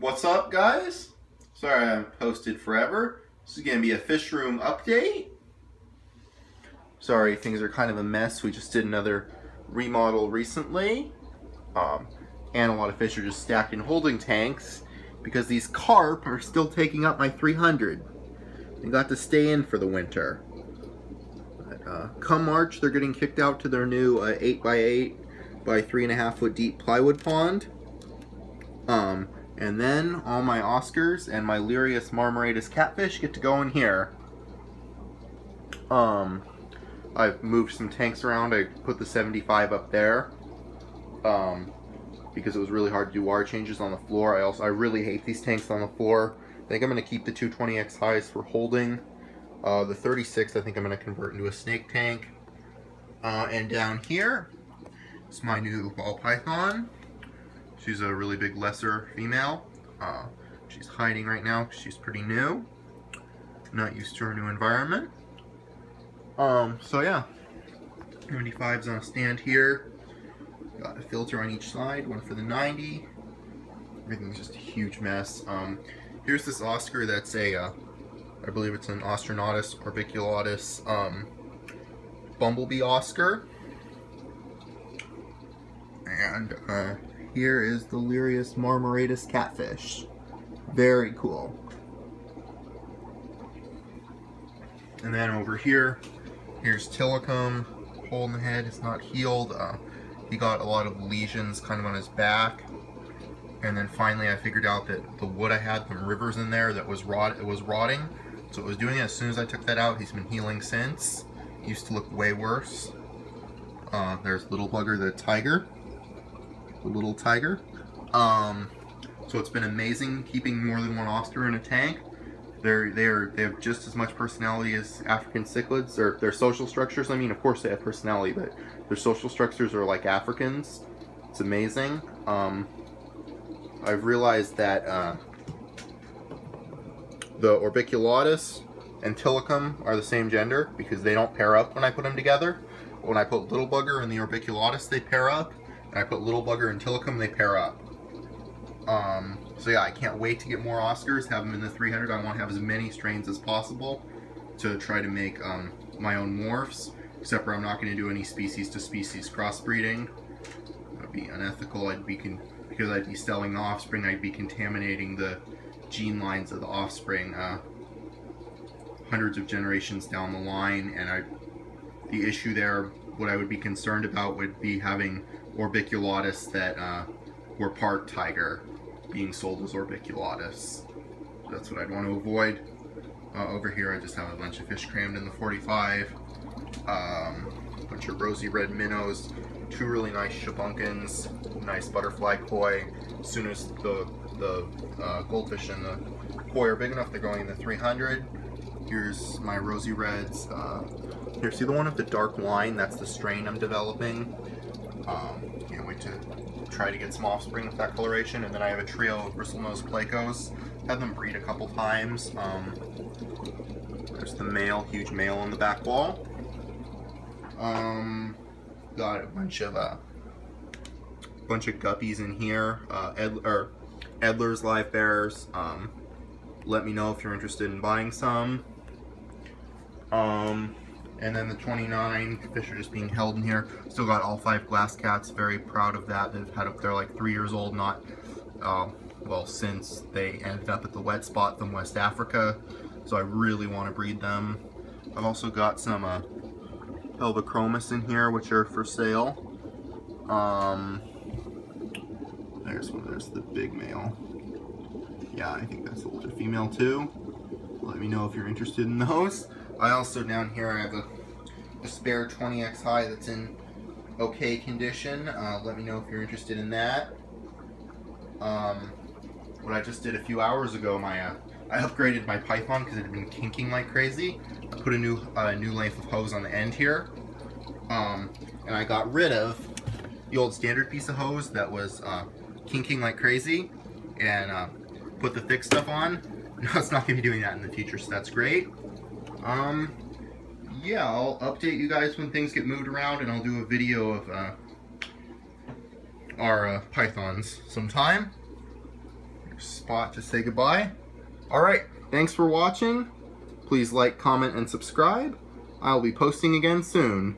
What's up, guys? Sorry I haven't posted forever. This is going to be a fish room update. Sorry, things are kind of a mess. We just did another remodel recently. And a lot of fish are just stacked in holding tanks because these carp are still taking up my 300. They got to stay in for the winter. But, come March, they're getting kicked out to their new 8x8 by 3.5 foot deep plywood pond. And then all my Oscars and my Lirius marmoratus catfish get to go in here. I've moved some tanks around. I put the 75 up there because it was really hard to do water changes on the floor. I really hate these tanks on the floor. I think I'm going to keep the 220X highs for holding. The 36 I think I'm going to convert into a snake tank. And down here is my new ball python. She's a really big lesser female. She's hiding right now because she's pretty new. Not used to her new environment. So yeah. 95's on a stand here. Got a filter on each side, one for the 90. Everything's just a huge mess. Here's this Oscar that's a, I believe it's an Ostronautus orbiculatus bumblebee Oscar. And here is the Lirius marmoratus catfish. Very cool. And then over here, here's Tillicum. Hole in the head, it's not healed. He got a lot of lesions kind of on his back. And then finally I figured out that the wood I had, some rivers in there that was rotting. So it was doing it as soon as I took that out. He's been healing since. He used to look way worse. There's Little Bugger the tiger. The little tiger. So it's been amazing keeping more than one Oscar in a tank. They have just as much personality as African cichlids. Their social structures, I mean, of course they have personality, but their social structures are like Africans. It's amazing. I've realized that the orbiculatus and Tillicum are the same gender because they don't pair up when I put them together. But when I put Little Bugger and the orbiculatus, they pair up. And I put Little Bugger and Tillicum, they pair up. So yeah, I can't wait to get more Oscars, have them in the 300. I want to have as many strains as possible to try to make my own morphs, except for I'm not going to do any species to species crossbreeding. That would be unethical. Because I'd be selling the offspring, I'd be contaminating the gene lines of the offspring hundreds of generations down the line, and the issue there, what I would be concerned about would be having orbiculatus that were part tiger being sold as orbiculatus. That's what I'd want to avoid. Over here I just have a bunch of fish crammed in the 45. A bunch of rosy red minnows, two really nice shabunkins, nice butterfly koi. As soon as the goldfish and the koi are big enough, they're going in the 300. Here's my rosy reds. Here, see the one with the dark line? That's the strain I'm developing. Can't wait to try to get some offspring with that coloration. And then I have a trio of bristlenose plecos. Had them breed a couple times. There's the male, huge male on the back wall. Got a bunch of guppies in here. Edler's live bears. Let me know if you're interested in buying some. And then the 29 fish are just being held in here. Still got all 5 glass cats. Very proud of that. They've had up there like 3 years old. Not well, since they ended up at the wet spot from West Africa. So I really want to breed them. I've also got some Pelvichromis in here, which are for sale. There's one. There's the big male. Yeah, I think that's a female too. Let me know if you're interested in those. I also, down here, I have a spare 20X high that's in okay condition. Let me know if you're interested in that. What I just did a few hours ago, I upgraded my python because it had been kinking like crazy. I put a new length of hose on the end here. And I got rid of the old standard piece of hose that was kinking like crazy and put the thick stuff on. No, it's not going to be doing that in the future, so that's great. Yeah, I'll update you guys when things get moved around, and I'll do a video of our pythons sometime. spot to say goodbye. Alright, thanks for watching. Please like, comment, and subscribe. I'll be posting again soon.